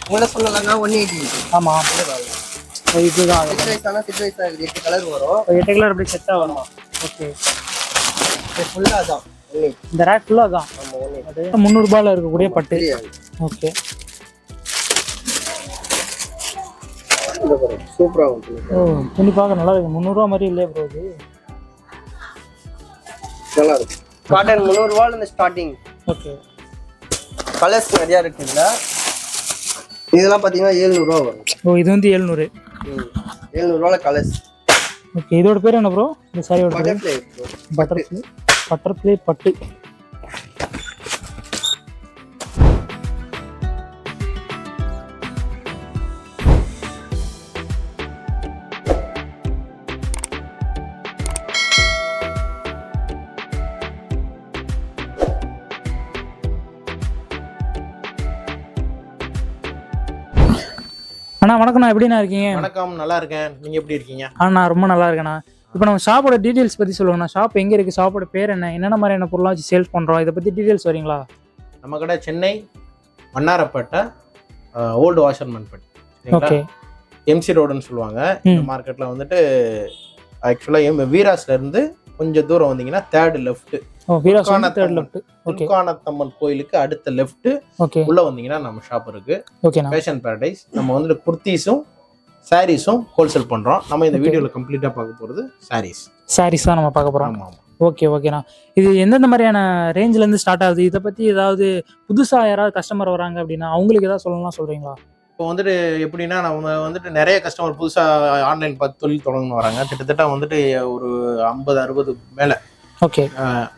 உங்களை சொல்லலன்னா 180. ஆமாம் இதுதான் சிக்ஸ் வைஸ் ஆனால் 6 வைஸ் ஆகுது. 8 கலர் வரும். 8 கலர் அப்படி செட்டாக வரும். ஓகே ஃபுல்லாக அதான் இந்த ரேக் ஃபுல்லாக தான். அது 300 ரூபாயில் இருக்கக்கூடிய பட்டு. ஓகே சூப்பராக இருக்கும். ஓ துணி பார்க்க நல்லா இருக்கு. 300 ரூபா மாதிரி இல்லையா ப்ரோ? இது நல்லா இருக்கு. காட்டன் 300 ரூபாயில இந்த ஸ்டார்டிங். ஓகே கலர்ஸ் நிறையா இருக்குல்ல. இதெல்லாம் பார்த்தீங்கன்னா 700 ரூபா வரும். ஓ இது வந்து 700. 700 ரூபாயில கலர்ஸ். ஓகே இதோட பேர் என்ன ப்ரோ? இந்த சாரியோட பட்டர்ஃப்ளை. பட்டர்ஃப்ளை பட்டு. அண்ணா வணக்கம்ண்ணா, எப்படிண்ணா இருக்கீங்க? வணக்கம், நல்லா இருக்கேன். நீங்க எப்படி இருக்கீங்க? நான் ரொம்ப நல்லா இருக்கேண்ணா. இப்போ நம்ம ஷாப்போட டீட்டெயில்ஸ் பற்றி சொல்லுங்கண்ணா. ஷாப் எங்கே இருக்குது, ஷாப்போட பேர் என்ன, என்னென்ன மாதிரியான பொருளாக வச்சு சேல்ஸ் பண்ணுறோம், இதை பற்றி டீட்டெயில்ஸ் வரீங்களா? நம்ம கடை சென்னை வண்ணாரப்பேட்டை ஓல்டு வாஷர்மன் பட்டி. ஓகே எம்சி ரோடுன்னு சொல்லுவாங்க. இந்த மார்க்கெட்டில் வந்துட்டு ஆக்சுவலாக வீராஸ்ல இருந்து கொஞ்சம் தூரம் வந்தீங்கன்னா தேர்ட் லெஃப்ட் துர்கானத்தம்மன் கோயிலுக்கு அடுத்த லெஃப்ட் உள்ள வந்தீங்கன்னா நம்ம ஷாப் இருக்கு. Fashion Paradise. நம்ம வந்துட்டு குர்த்திஸும் சாரீஸும் ஹோல்சேல் பண்றோம். நம்ம இந்த வீடியோல கம்ப்ளீட்டா பார்க்க போறது சாரீஸ் தான் நம்ம பார்க்க போறோம். ஓகே ஓகேண்ணா. இது எந்தெந்த மாதிரியான ரேஞ்சில இருந்து ஸ்டார்ட் ஆகுது? இதை பத்தி ஏதாவது புதுசா யாராவது கஸ்டமர் வராங்க அப்படின்னா அவங்களுக்கு ஏதாவது சொல்லலாம் சொல்றீங்களா? இப்போ வந்துட்டு எப்படின்னா நம்ம வந்துட்டு நிறைய கஸ்டமர் புதுசாக ஆன்லைன் பார்த்து தொழில் தொடங்கணும் வராங்க. கிட்டத்தட்ட வந்துட்டு ஒரு 50-60 மேலே. ஓகே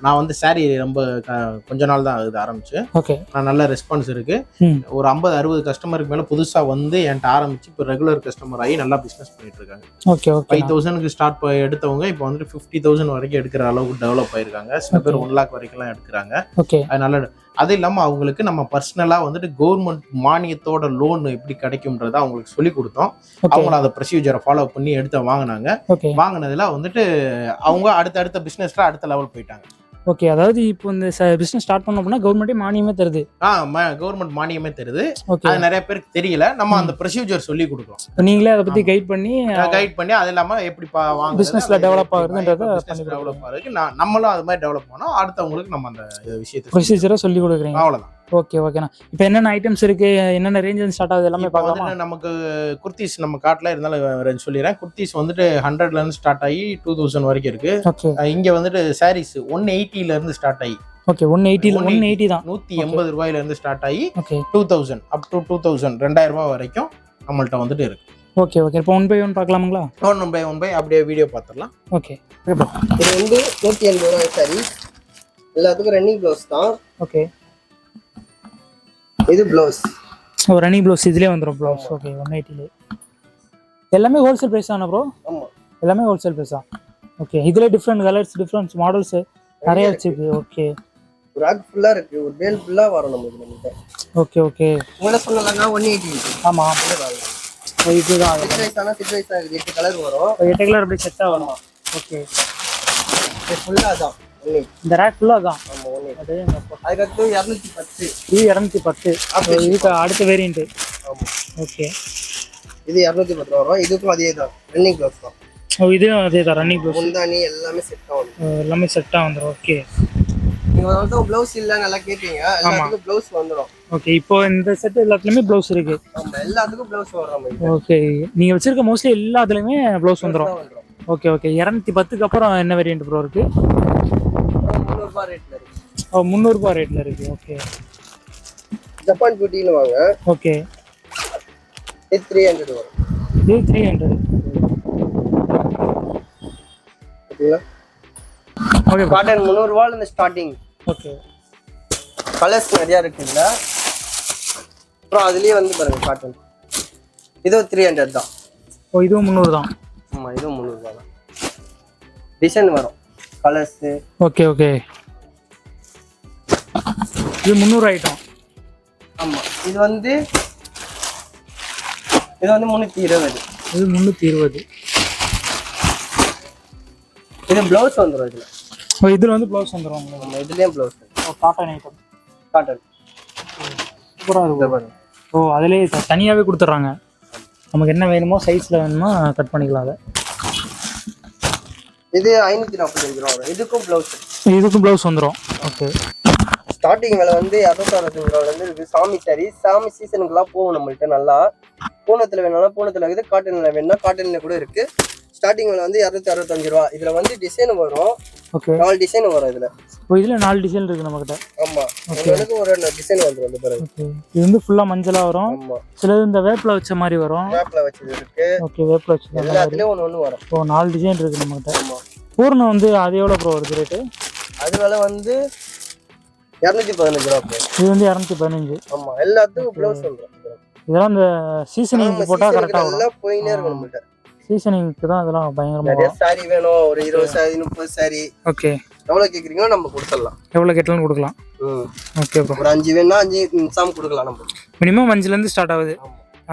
நான் வந்து சாரி ரொம்ப கொஞ்ச நாள் தான் இது ஆரம்பிச்சு. ஓகே நான் நல்ல ரெஸ்பான்ஸ் இருக்கு. ஒரு 50-60 கஸ்டமருக்கு மேலே புதுசாக வந்து என்கிட்ட ஆரம்பிச்சு இப்போ ரெகுலர் கஸ்டமர் ஆகி நல்லா பிஸ்னஸ் பண்ணிட்டு இருக்காங்க. ஓகே 5,000க்கு ஸ்டார்ட் எடுத்தவங்க இப்போ வந்துட்டு 50,000 வரைக்கும் எடுக்கிற அளவுக்கு டெவலப் ஆயிருக்காங்க. சில பேர் 1 lakh வரைக்கும்லாம் எடுக்கிறாங்க. ஓகே அதனால அது இல்லாமல் அவங்களுக்கு நம்ம பர்சனலாக வந்துட்டு கவர்மெண்ட் மானியத்தோட லோன் எப்படி கிடைக்கும்ன்றத அவங்களுக்கு சொல்லி கொடுத்தோம். அவங்களும் அதை ப்ரொசீஜரை ஃபாலோ பண்ணி எடுத்து வாங்கினாங்க. வாங்கினதுல வந்துட்டு அவங்க அடுத்த பிஸ்னஸ்ல அடுத்த லெவல் போயிட்டாங்க. ஓகே அதாவது இப்போ இந்த பிசினஸ் ஸ்டார்ட் பண்ணோம் அப்படின்னா கவர்மெண்ட்டே மானியமே தருது. கவர்மெண்ட் மானியமே தருது. அது நிறைய பேருக்கு தெரியல. நம்ம அந்த ப்ரொசீஜர் சொல்லி கொடுக்குறோம். நீங்களே அதை பத்தி கைட் பண்ணி அது இல்லாம எப்படி பிசினஸ்ல டெவலப் ஆகுதுன்றத டெவலப் ஆகுது. நம்மளும் அது மாதிரி டெவலப் பண்ணோம். அடுத்தவங்களுக்கு நம்ம அந்த விஷயத்தை ப்ரொசீஜரை சொல்லி கொடுக்குறீங்க. அவ்வளவுதான். ஓகே ஓகேண்ணா. இப்போ என்னென்ன ஐட்டம்ஸ் இருக்கு, என்னென்ன ரேஞ்சில் ஸ்டார்ட் ஆகுது எல்லாமே பார்க்கலாமா? நமக்கு குர்த்திஸ் நம்ம காட்டில் இருந்தாலும் சொல்லிடுறேன். குர்த்திஸ் வந்துட்டு 100ல இருந்து ஸ்டார்ட் ஆகி 2000 வரைக்கும் இருக்கு. இங்க வந்துட்டு சாரீஸ் 180ல இருந்து ஸ்டார்ட் ஆகி ஓகே 180 தான் 180 ரூபாயில இருந்து ஸ்டார்ட் ஆகி 2000 அப் டு 2000 2000 ரூபாய் வரைக்கும் நம்மள்ட்ட வந்துட்டு இருக்கு. ஓகே ஓகே இப்போ 1 by 1 பார்க்கலாங்களா? 1 by 1 அப்படியே வீடியோ பார்த்துடலாம். ஓகே இது வந்து 180 ரூபாய் சாரி. எல்லாத்துக்கும் ரன்னிங் ப்ளவுஸ் தான். ஓகே இது ப்ளவுஸ். ரன்னிங் ப்ளவுஸ் இதுலேயே வந்துடும் ப்ளவுஸ். ஓகே 180 எல்லாமே ஹோல்சேல் ப்ரைஸ் தானே ப்ரோ? ஆமாம் எல்லாமே ஹோல்சேல் ப்ரைஸ் தான். ஓகே இதில் டிஃப்ரெண்ட் கலர்ஸ் டிஃப்ரெண்ட் மாடல்ஸ் நிறைய வச்சிருக்கு. ஓகே ஒரு ராக் ஃபுல்லாக இருக்கு. ஒரு பேல் ஃபுல்லாக வரும் நம்மகிட்ட. ஓகே ஓகே உங்களை சொல்லலன்னா 180. ஆமாம் இதுதான் 6 வைஸ் ஆனால் 6 வைஸ் ஆகுது. 8 கலர் வரும். 8 கலர் அப்படி செட்டாக வரும். ஓகே ஃபுல்லாக அதான் இந்த ரேக் ஃபுல்லாக தான். அதுக்கடுத்து 210. இது 210. இதுக்கு அடுத்த வேரியன்ட். ஓகே இது 210 வரும். இதுக்கும் அதே தான் ரன்னிங் ப்ளவுஸ் தான். இதுவும் அதே தான் ரன்னிங் ப்ளவுஸ். முந்தானி எல்லாமே செட்டாக வந்துடும். எல்லாமே செட்டாக வந்துடும். ஓகே நீங்கள் வந்து ப்ளவுஸ் இல்லை நல்லா கேட்டீங்க. எல்லாத்துக்கும் ப்ளவுஸ் வந்துடும். ஓகே இப்போ இந்த செட் எல்லாத்துலேயுமே ப்ளவுஸ் இருக்கு. ஆமாம் எல்லாத்துக்கும் ப்ளவுஸ் வரும். ஓகே நீங்கள் வச்சிருக்க மோஸ்ட்லி எல்லாத்துலேயுமே ப்ளவுஸ் வந்துடும். ஓகே ஓகே 210க்கு அப்புறம் என்ன வேரியன்ட் ப்ரோ இருக்கு? 300 ரூபாய் ரேட்ல இருக்கு. 300 ரூபாய் ரேட்ல இருக்கு. ஓகே ஜப்பான் பியூட்டின்னு வாங்க. ஓகே இது 300 வரும். இது 300. ஓகேங்களா? ஓகே காட்டன் 300 ரூபாயில இருந்து ஸ்டார்டிங். ஓகே கலர்ஸ் நிறையா இருக்குல்ல. அப்புறம் அதுலேயே வந்து பாருங்க காட்டன். இது 300 தான். ஓ இதுவும் 300 தான். ஆமாம் இதுவும் 300 ரூபா தான். டிசைன் வரும் கலர்ஸு. ஓகே ஓகே இது 300 ஐட்டம். ஆமாம் இது வந்து 320. இது 320. இது ப்ளவுஸ் வந்துடும். இதில் இதில் வந்து ப்ளவுஸ் வந்துடும். நம்ம இதுலேயும் ப்ளவுஸ். Cotton item. காட்டன் சூப்பராக இருக்கும். ஓ அதிலே தனியாகவே கொடுத்துட்றாங்க. நமக்கு என்ன வேணுமோ சைஸில் வேணுமோ கட் பண்ணிக்கலாம். அதை இது 545 ரூபா வரும். இதுக்கும் ப்ளவுஸ் வந்துடும். ஓகே. ஸ்டார்டிங் விலை வந்து 265 ரூபாலேருந்து இருக்குது. சாமி சாரி சாமி சீசனுக்குலாம் போகும் நம்மள்கிட்ட. நல்லா பூனத்தில் வேணாலும் பூனத்தில் இருக்குது, காட்டனில் வேணும்னா காட்டனில் கூட இருக்குது. ஸ்டார்டிங் விலை வந்து 265 ரூபா. இதில் வந்து டிசைன் வரும். ஓகே. 4 டிசைன் வரும் இதில். ஓ இதில் 4 டிசைன் இருக்குது நம்மக்கிட்ட. ஆமாம், உங்களுக்கு ஒரு டிசைன் வந்துடும் அந்த பிறகு. இது வந்து ஃபுல்லாக மஞ்சளாக வரும். ஆமாம், சிலது இந்த வேப்பில் வச்ச மாதிரி வரும். வேப்பில் வச்சது இருக்குது. ஓகே, வேப்பில் வச்சது எல்லாத்துலேயும் ஒன்று வரும். ஓ 4 டிசைன் இருக்குது நம்மக்கிட்ட. ஆமாம். பூர்ணம் வந்து அது எவ்வளோ ப்ரோ வருது ரேட்டு? அது விலை வந்து 215 ரூபா. இது வந்து 215. ஆமாம், எல்லாத்துக்கும் ப்ளவுஸ் வந்துடும். இதெல்லாம் இந்த சீசனிங் போட்டால் கரெக்டாக எல்லாம் போயினே இருக்கும் நம்மள்கிட்ட. சீசனிங்க்கு தான் இதெல்லாம் பயங்கரமாக. நிறைய சாரி வேணும், ஒரு 20 சாரி 30 சாரி. ஓகே. எவ்வளோ கேட்குறீங்களோ நம்ம கொடுத்துடலாம். எவ்வளோ கேட்டாலும் கொடுக்கலாம். Okay bro. ஒரு 5 வேணா 5 நிமிஷம் கொடுக்கலாம். நம்ம மினிமம் 5லேருந்து ஸ்டார்ட் ஆகுது.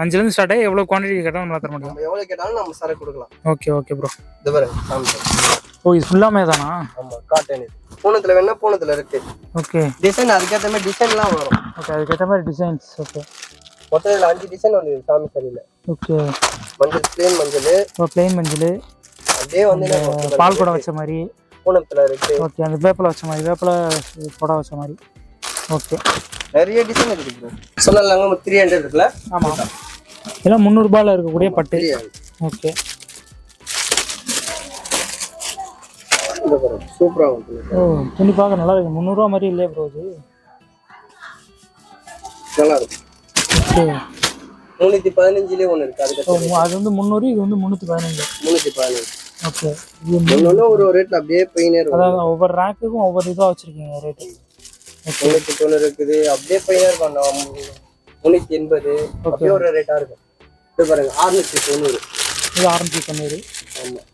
5லேருந்து ஸ்டார்ட் ஆகி எவ்வளோ குவான்டிட்டி கேட்டாலும் நம்ம தர முடியும். நம்ம எவ்வளோ கேட்டாலும் நம்ம சரக்கு கொடுக்கலாம். Okay okay bro. இது பாருங்க சாமி. ஓ இது ஃபுல்லாமே தானா? ஆமாம், காட்டன். இது பூனத்தில் வேணா பூனத்தில் இருக்கு. ஓகே. டிசைன் அதுக்கேற்ற மாதிரி டிசைன்லாம் வரும். ஓகே, அதுக்கேற்ற மாதிரி டிசைன்ஸ். ஓகே. மொத்தம் 5 டிசைன் வந்து சாமி சரியில். ஓகே. மஞ்சள் பிளேன் மஞ்சள். ஓ பிளெயின் மஞ்சள். அப்படியே வந்து பால் கூட வச்ச மாதிரி பூனத்தில் இருக்கு. ஓகே. அந்த வேப்பில் வச்ச மாதிரி, வேப்பில் கொடை வச்ச மாதிரி. ஓகே. நிறைய டிசைன் இருக்குது. சொன்னாங்க 300 இருக்குல்ல? ஆமாம், எல்லாம் 300 ரூபாயில் இருக்கக்கூடிய பட்டு. ஓகே. சூப்பராக ஓ துணி பார்க்க நல்லா இருக்கு. 300 ரூபா மாதிரி இல்லையா ப்ரோ? இது நல்லா இருக்கு. ஓகே. 315லேயே ஒன்று இருக்கு. அதுக்கு அது வந்து 300, இது வந்து 315. 315. ஓகே. ஒன்று ஒரு ரேட்ல அப்படியே போயினே இருக்கும். அதாவது ஒவ்வொரு ரேக்குக்கும் ஒவ்வொரு இதாக வச்சிருக்கீங்க ரேட்டு. 390 இருக்குது, அப்படியே போயினே இருக்கும். 380 அப்படியே ஒரு ரேட்டாக இருக்கும். இது பாருங்க 690. இது 690. ஆமாம்,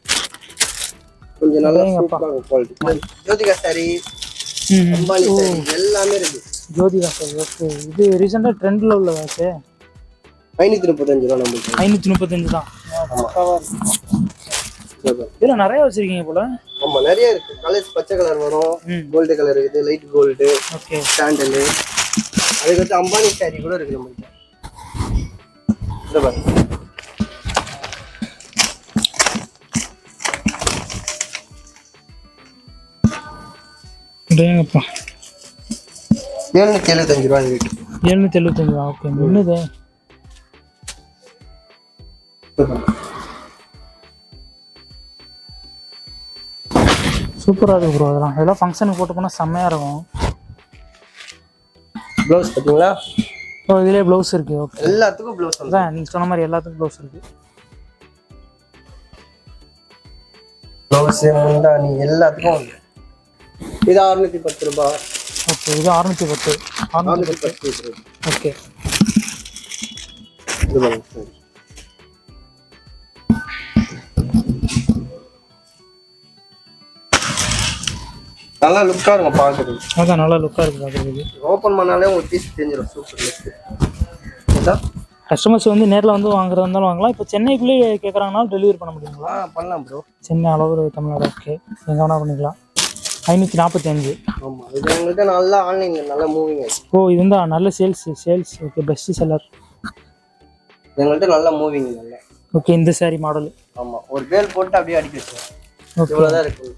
கொஞ்சம் நல்லா சூப்பராக quality. Jyothika sorry, Ambani sorry எல்லாமே இருக்கு. ஜோதிகா சாரி. ஓகே. இது ரீசெண்டாக ட்ரெண்டில் உள்ளதாச்சு. 535 ரூபா நம்மளுக்கு. 535 தான். இதில் நிறைய வச்சிருக்கீங்க போல. ஆமாம், நிறைய இருக்கு. கலர்ஸ் பச்சை கலர் வரும், கோல்டு கலர் இருக்குது, லைட் கோல்டு. ஓகே. சாண்டலு, அதுக்கடுத்து அம்பானி சாரி கூட இருக்கு நம்மளுக்கு. இதை பாருங்க. டேங்கப்பா. 775 ரூபா ரேட். 775. ஓகே. என்னது சூப்பராக இருக்கு ப்ரோ. அதெல்லாம் ஃபங்க்ஷனுக்கு போட்டு போனால் செம்மையாக இருக்கும். ப்ளவுஸ் பார்த்தீங்களா? ஓ இதுலேயே ப்ளவுஸ் இருக்கு. ஓகே. எல்லாத்துக்கும் ப்ளவுஸ் அதான் நீங்கள் சொன்ன மாதிரி எல்லாத்துக்கும் ப்ளவுஸ் இருக்கு. ப்ளவுஸ் முந்தானி எல்லாத்துக்கும் உண்டு. இது 610 ரூபா. ஓகே. இது 610. 610. ஓகே. இது பாருங்க. நல்லா லுக்காக இருக்கும் பார்க்குறது. அதான் நல்லா லுக்காக இருக்குது பார்க்குறதுக்கு. ஓப்பன் பண்ணாலே ஒரு பீஸ் தெரிஞ்சிடும். Super look. கஸ்டமர்ஸ் வந்து நேரில் வந்து வாங்குறதா இருந்தாலும் வாங்கலாம். இப்போ சென்னைக்குள்ளேயே கேட்குறாங்கனாலும் டெலிவரி பண்ண முடியுங்களா? பண்ணலாம் ப்ரோ. சென்னை அளவு தமிழ்நாடு. ஓகே. எங்கே வேணால் பண்ணிக்கலாம். 545. ஆமாம், இது எங்கள்கிட்ட நல்லா ஆன்லைனில் நல்லா மூவிங் ஆகிடுச்சு. ஓ இது வந்து நல்ல சேல்ஸ். ஓகே. Best seller. எங்கள்கிட்ட நல்லா மூவிங். நல்லா ஓகே. இந்த சாரி மாடல். ஆமாம், ஒரு பேல் போட்டு அப்படியே அடிக்க வச்சுருவோம். ஓகே. இவ்வளோதான் இருக்குது.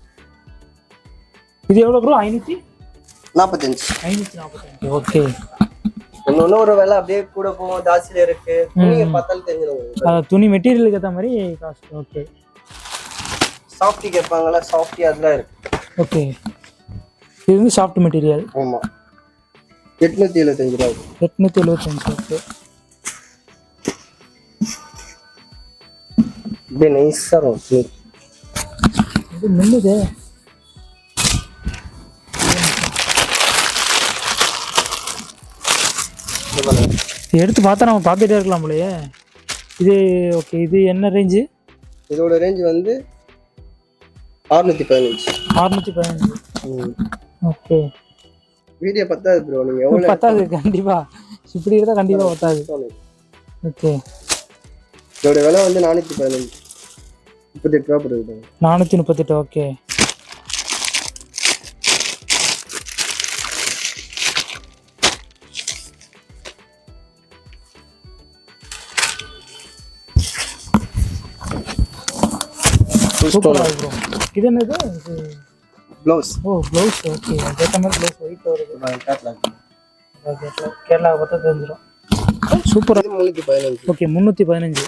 இது எவ்வளோ ப்ரோ? 545. 545. ஓகே. ஒன்று ஒரு விலை அப்படியே கூட போகும், ஜாஸ்தியில் இருக்கு. துணியை பார்த்தாலும் தெரிஞ்சிடும். துணி மெட்டீரியலுக்கு ஏற்ற மாதிரி காஸ்ட். ஓகே. சாஃப்டி கேட்பாங்களா, சாஃப்டி அதெல்லாம் இருக்கு. ஓகே. இது வந்து சாஃப்ட் மெட்டீரியல். ஆமாம், 875 ரூபா. 875. ஓகே. அப்படியே நைஸாக இருக்கும். இது மின்னுது. எடுத்து பார்த்தா நம்ம பார்த்துட்டே இருக்கலாம் போலயே. இது ஓகே. இது என்ன ரேஞ்சு? இதோட ரேஞ்ச் வந்து 615. 615. ஓகே. வீடியோ பத்தாது ப்ரோ. நீங்கள் எவ்வளோ பத்தாது கண்டிப்பாக. இப்படி இருந்தால் கண்டிப்பாக பத்தாது. ஓகே. இதோட விலை வந்து 415. 38 ரூபா போட்டுக்கிட்டாங்க. 438. ஓகே. சூப்பரா இருக்கு ப்ரோ. இது என்னது? இது ப்ளவுஸ். ஓ ப்ளவுஸ். ஓகே, அதே மாதிரி ப்ளவுஸ் ஒயிட் வருது. ஓகே, கேரளா பார்த்தா தெரிஞ்சிடும். சூப்பரா. இது 315. ஓகே 315.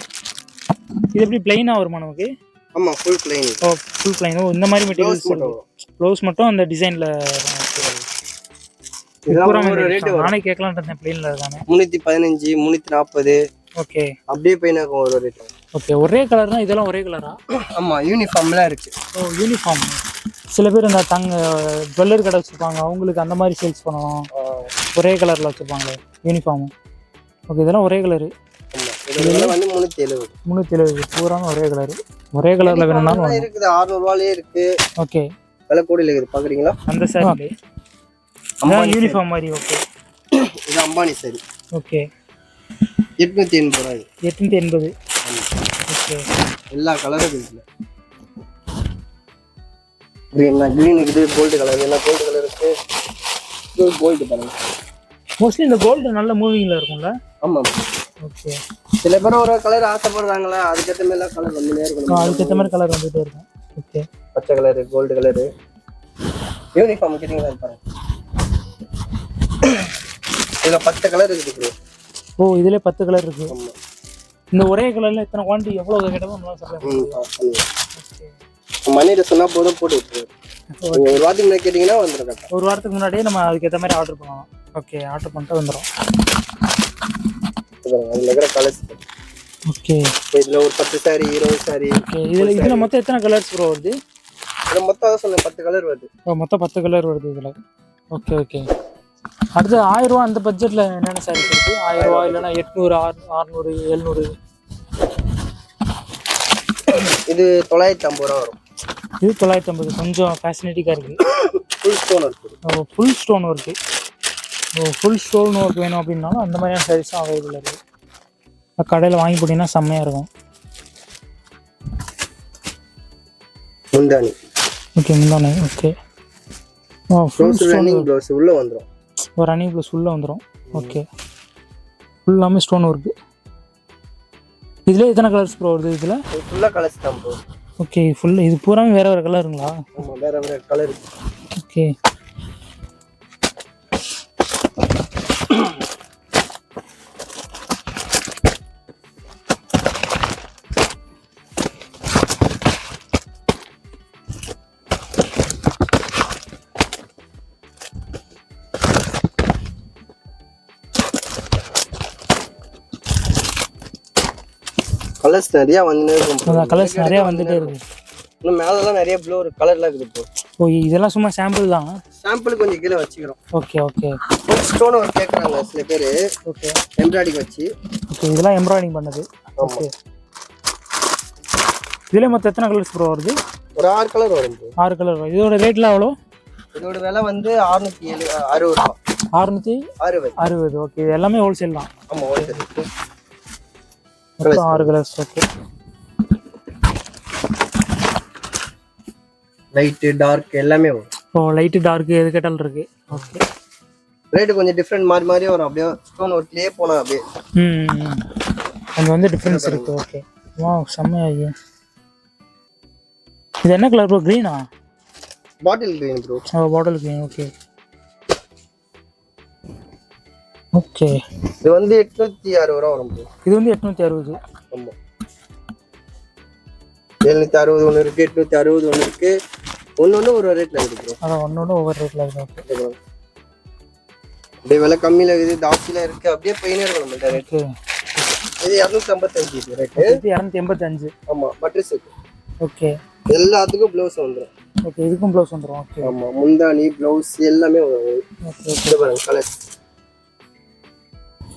இது எப்படி பிளைனா வருமா நமக்கு? ஆமா ஃபுல் பிளைன். ஓ ஃபுல் பிளைன். ஓ இந்த மாதிரி மெட்டீரியல்ஸ் ப்ளவுஸ் மட்டும் அந்த டிசைன்ல. நானே கேட்கலான்னு இருந்தேன் பிளைன்ல இருக்கானே. 315 340. ஓகே அப்படியே பெயினாகும் ஒரு ரேட். ஓகே ஒரே கலர் தான் இதெல்லாம் ஒரே கலரா? ஆமா யூனிஃபார்ம்லாம் இருக்கு. ஓ யூனிஃபார்ம். சில பேர் இந்த ஜுவல்லரி கடை வச்சுருப்பாங்க, அவங்களுக்கு அந்த மாதிரி சேல்ஸ் பண்ணலாம். ஒரே கலரில் வச்சுருப்பாங்க யூனிஃபார்ம். ஓகே இதெல்லாம் ஒரே கலரு. இதெல்லாம் வந்து 370. 370 பூராங்க ஒரே கலரு. ஒரே கலரில் வேணும்னாலும் இருக்குது. 600 ரூபாயிலே இருக்கு. ஓகே விலை கூடியில் இருக்குது பார்க்குறீங்களா? அந்த சாரி யூனிஃபார்ம் மாதிரி. ஓகே இது அம்பானி சாரி. ஓகே 880 ரூபாய். 880. ஓகே எல்லா கலரும் இருக்குல்ல. கிரீன் இருக்குது, கோல்டு கலர். என்ன கோல்டு கலர் இருக்கு? இது கோல்டு பாருங்க. மோஸ்ட்லி இந்த கோல்டு நல்ல மூவிங்ல இருக்கும்ல? ஆமா. ஓகே சில பேர் ஒரு கலர் ஆசைப்படுறாங்களா, அதுக்கேற்ற மாதிரி கலர் வந்துட்டே இருக்கும். அதுக்கேற்ற மாதிரி கலர் வந்துட்டே இருக்கும். ஓகே பச்சை கலர், கோல்டு கலர். யூனிஃபார்ம் கேட்டிங்களா பாருங்க. இதுல 10 கலர் இருக்குது. ஓ இதுல 10 கலர் இருக்கு. ஆமா. இந்த ஒரே கலர்ல எத்தனை குவாண்டிட்டி எவ்வளவு கேட்டா நம்மளால சப்ளை பண்ண முடியும். மணியில சொன்னா போதும் போட்டு விட்டுருவோம். ஒரு வாரத்துக்கு முன்னாடி கேட்டிங்கன்னா வந்துடும். ஒரு வாரத்துக்கு முன்னாடியே நம்ம அதுக்கேற்ற மாதிரி ஆர்டர் பண்ணலாம். ஓகே ஆர்டர் பண்ணிட்டு வந்துடும். அதுல இருக்கிற கலர்ஸ். ஓகே இதுல ஒரு 10 சாரி 20 சாரி. ஓகே இதுல மொத்தம் எத்தனை கலர்ஸ் ப்ரோ வருது? இதுல மொத்தம் அதான் சொன்னேன் 10 கலர் வருது. மொத்தம் 10 கலர் வருது இதுல. Okay okay. அடுத்து 1000 ரூபா அந்த பட்ஜெட்ல என்னென்ன சாரீஸ் இருக்கு? 1000 ரூபா இல்லைன்னா 800 600 700. இது 950 ரூபா வரும். இது 950. கொஞ்சம் ஃபேசினேட்டிக்கா இருக்கு. ஃபுல் ஸ்டோன் இருக்கு. Full stone work. Full stone work வேணும் அப்படின்னாலும் அந்த மாதிரியான சாரீஸும் அவைலபிள் இருக்கு. கடையில் வாங்கி போட்டீங்கன்னா செம்மையா இருக்கும். முந்தானி. ஓகே முந்தானி. ஓகே ஃபுல் ரன்னிங் ப்ளவுஸ் உள்ள வந்துரும். ஒரு ரன்னிங் ப்ளவுஸ் உள்ள வந்துரும். ஓகே ஃபுல்லாமே ஸ்டோன் ஒர்க்கு. இதுல எத்தனை கலர்ஸ் ப்ரோ வருது? இதுல ஃபுல்லா கலர்ஸ் தான் ப்ரோ. ஓகே ஃபுல் இது பூராமே வேற வேற கலருங்களா? ஆமா வேற வேற கலர் இருக்கு. ஓகே கலர்ஸ் நிறைய வந்துட்டே இருக்கு. கலர்ஸ் நிறைய வந்துட்டே இருக்கு. இன்னும் மேலலாம் நிறைய ப்ளூ ஒரு கலர்லாம் இருக்குது ப்ரோ. ஓ இதெல்லாம் சும்மா சாம்பிள் தான். சாம்பிள் கொஞ்சம் கீழே வச்சுக்கிறோம். Okay okay. ஸ்டோன் ஒர்க் கேட்குறாங்க சில பேர். ஓகே எம்ப்ராய்டிங் வச்சு. ஓகே இதெல்லாம் எம்ப்ராய்டிங் பண்ணது. ஓகே இதுல மொத்தம் எத்தனை கலர்ஸ் ப்ரோ வருது? ஒரு 6 கலர் வரும் ப்ரோ. 6 கலர் வரும். இதோட ரேட்லாம் எவ்வளோ? இதோட விலை வந்து 660 ரூபா. 660. ஓகே இது எல்லாமே ஹோல்சேல் தான். ஆமா ஹோல்சேல். மொத்தம் 6 கலர்ஸ். ஓகே லைட் டார்க் எல்லாமே வரும். ஓ லைட் டார்க் எது கேட்டாலும் இருக்கு. ஓகே ரேட் கொஞ்சம் டிஃபரெண்ட் மாறி மாறி வரும். அப்படியே ஸ்டோன் ஒர்க்லயே போனா அப்படியே அங்க வந்து டிஃபரன்ஸ் இருக்கு. ஓகே வாவ் செம்மையா இருக்கு. இது என்ன கலர் ப்ரோ? கிரீனா? Bottle green bro. Bottle green. Okay okay இது வந்து 860 ரூபா வரும் ப்ரோ. இது வந்து 860. ஆமா 760 ஒன்று இருக்கு, 860 ஒன்று இருக்கு. ஒன்று ஒரு ரேட்ல இருக்கு ப்ரோ. அதான் ஒன்னொன்று ஒவ்வொரு ரேட்ல இருக்கு. ஓகே அப்படியே விலை கம்மியில இருக்குது, ஜாஸ்தியில இருக்கு, அப்படியே போயினே இருக்கும் நம்மள்ட்ட ரேட். இது 255 ரேட். இது 285. ஆமா பட்ரிஸ் இருக்கு. ஓகே எல்லாத்துக்கும் ப்ளவுஸ் வந்துரும். ஓகே இதுக்கும் ப்ளவுஸ் வந்துரும். ஓகே ஆமா முந்தானி ப்ளவுஸ் எல்லாமே வரும். ஓகே பாருங்க கலர்ஸ்.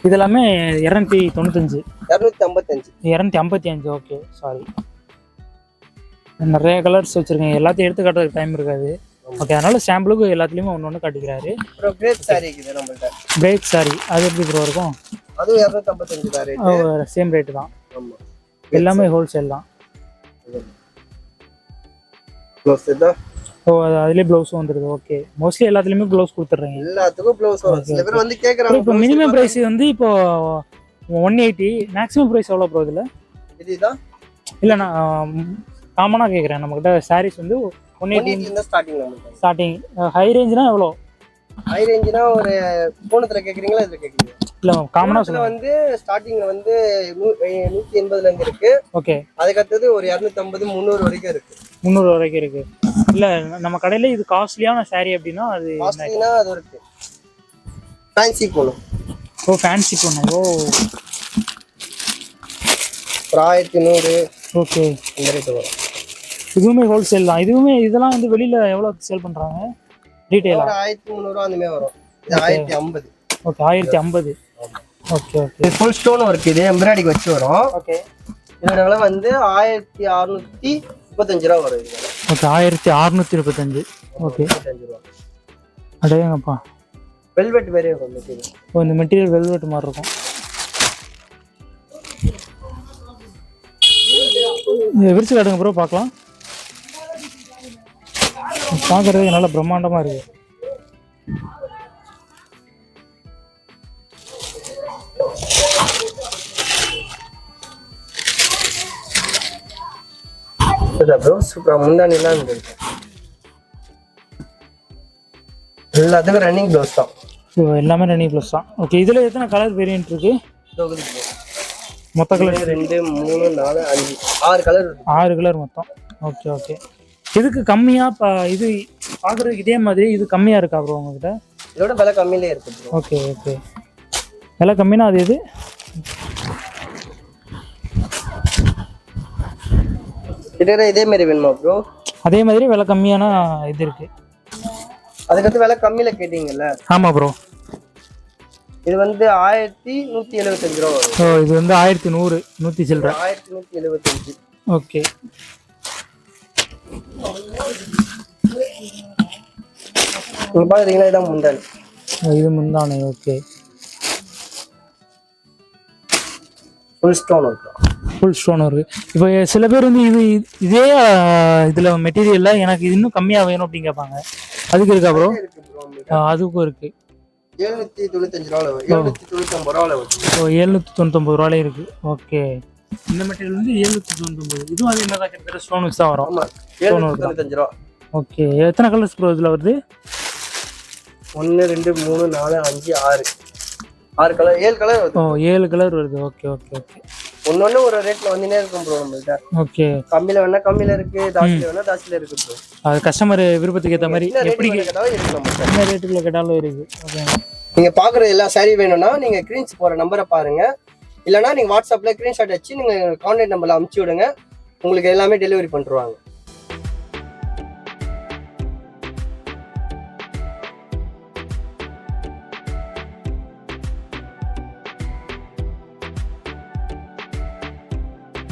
இது எல்லாமே 295. 255. 255. ஓகே சாரி நிறைய கலர்ஸ் வச்சிருக்கேன். எல்லாத்தையும் எடுத்து காட்டுறதுக்கு டைம் இருக்காது. ஓகே அதனால சாம்பிளுக்கு எல்லாத்துலயுமே ஒன்று காட்டிக்கிறாரு. அப்புறம் பிரேக் சாரி இருக்குது நம்மள்ட்ட. பிரேக் சாரி அது எப்படி ப்ரோ இருக்கும்? அது 255 தான் ரேட். சேம் ரேட் தான். ஆமா எல்லாமே ஹோல்சேல் தான். ப்ளவுஸ் இதா. ஓ அதுலயே ப்ளவுஸ் வந்துருது. ஓகே மோஸ்ட்லி எல்லாத்துலயுமே ப்ளவுஸ் கொடுத்துறீங்க. எல்லாத்துக்கும் ப்ளவுஸ் வரும். சில பேர் வந்து கேக்குறாங்க. இப்போ மினிமம் பிரைஸ் வந்து இப்போ 180. மேக்ஸிமம் பிரைஸ் எவ்வளவு ப்ரோ இதுல? இதுதான் இல்லண்ணா காமனாக கேட்குறேன், நம்மக்கிட்ட சாரீஸ் வந்து 180 ஸ்டார்டிங். ஸ்டார்டிங். ஹை ரேஞ்சுனா எவ்வளோ? ஹை ரேஞ்சுனா ஒரு கோணத்தில் கேட்குறீங்களா இதில் கேட்குறீங்க? இல்லை காமனாக இதில் வந்து ஸ்டார்டிங்கில் வந்து 180 இருக்கு. ஓகே. அதுக்கடுத்தது ஒரு 250 300 வரைக்கும் இருக்கு. 300 வரைக்கும் இருக்கு. இல்லை நம்ம கடையில் இது காஸ்ட்லியான சாரீ அப்படின்னா அது காஸ்ட்லினா அது இருக்கு. ஃபேன்சி போகணும். ஓ ஃபேன்சி போகணும். ஓ ஒரு 1100. ஓகே. இந்த ரேட்டு வரும். இதுவுமே ஹோல்சேல் தான். இதுவுமே இதெல்லாம் வந்து வெளியில் எவ்வளோ சேல் பண்ணுறாங்க ரீட்டெயிலாக? 1300 அந்த மாதிரி வரும். இது 1050. ஓகே 1050. Okay okay. இது ஃபுல் ஸ்டோன் ஒர்க், இது எம்ப்ராய்டிங் வச்சு வரும். ஓகே. இதோட விலை வந்து 1635 ரூபா வரும். இது ஓகே 1635. ஓகே 35 ரூபா. அடையங்கப்பா. வெல்வெட் வேறே இருக்கும் மெட்டீரியல். ஓ இந்த மெட்டீரியல் வெல்வெட் மாதிரி இருக்கும். விரிச்சு காட்டுங்க ப்ரோ பார்க்கலாம். பார்க்கறதுக்கு நல்லா பிரம்மாண்டமாக இருக்கு. முந்தானிலாம் இருக்கு. எல்லாத்துக்கும் ரன்னிங் ப்ளவுஸ் தான். எல்லாமே ரன்னிங் ப்ளவுஸ் தான். ஓகே. இதில் எத்தனை கலர் வேரியன்ட் இருக்கு? மொத்த கலர் 2 3 4 5 6 கலர். 6 கலர் மொத்தம். Okay okay. இதுக்கு கம்மியாக இது பார்க்குறதுக்கு இதே மாதிரி இது கம்மியாக இருக்கா ப்ரோ உங்ககிட்ட? இதோட விலை கம்மியிலே இருக்கு ப்ரோ. Okay okay. விலை கம்மினா அது எது? கிட்ட இதே மாதிரி வேணுமா ப்ரோ? அதே மாதிரி விலை கம்மியான இது இருக்கு. அதுக்கடுத்து விலை கம்மியில் கேட்டீங்கல்ல? ஆமாம் ப்ரோ. இது வந்து 1175 ரூபா வரும். ஸோ இது வந்து 1100 100 சில்லற. 1175. ஓகே. இங்க பாத்தீங்கன்னா இதான் முந்தானி. இது முந்தானி. ஓகே. ஃபுல் ஸ்டோன் இருக்கு. ஃபுல் ஸ்டோன் இருக்கு. இப்போ சில பேர் வந்து இதே இதில் மெட்டீரியலில் எனக்கு இது இன்னும் கம்மியாக வேணும் அப்படின்னு கேட்பாங்க. அதுக்கு இருக்கா ப்ரோ? அதுக்கும் இருக்கு. 795 ரூபாய் வரும். 799 ரூபாய் வரும். ஓ 799 ரூபாயிலே இருக்கு. ஓகே. இந்த மெட்டீரியல் வந்து 799. இதுவும் அதே மாதிரி தான் கிட்டத்தட்ட ஸ்டோன் வச்சு தான் வரும். 795 ரூபா. ஓகே. எத்தனை கலர்ஸ் ப்ரோ இதில் வருது? 1 2 3 4 5 6 கலர் 7 கலர் வருது. ஓ 7 கலர் வருது. Okay okay okay. ஒன்னொன்னு ஒரு ரேட்ல வந்துனே இருக்கும் ப்ரோ நம்மள்ட்ட. ஓகே. கம்மியில வேணா கம்மியில இருக்கு, தாசில வேணா தாசில இருக்கு ப்ரோ. அது கஸ்டமர் விருப்பத்துக்கு ஏற்ற மாதிரி எப்படி கேட்டாலும் இருக்கு நம்மள்ட்ட. என்ன ரேட்டுக்குள்ள கேட்டாலும் இருக்கு. ஓகே. நீங்க பாக்குற எல்லா சாரி வேணும்னா நீங்க ஸ்கிரீன்ஸ் போற நம்பரை பாருங்க. இல்லைன்னா நீங்க வாட்ஸ்அப்ல ஸ்கிரீன்ஷாட் வச்சு நீங்க கான்டாக்ட் நம்பர்ல அனுப்பிச்சு விடுங்க. உங்களுக்கு எல்லாமே டெலிவரி பண்ணிடுவாங்க.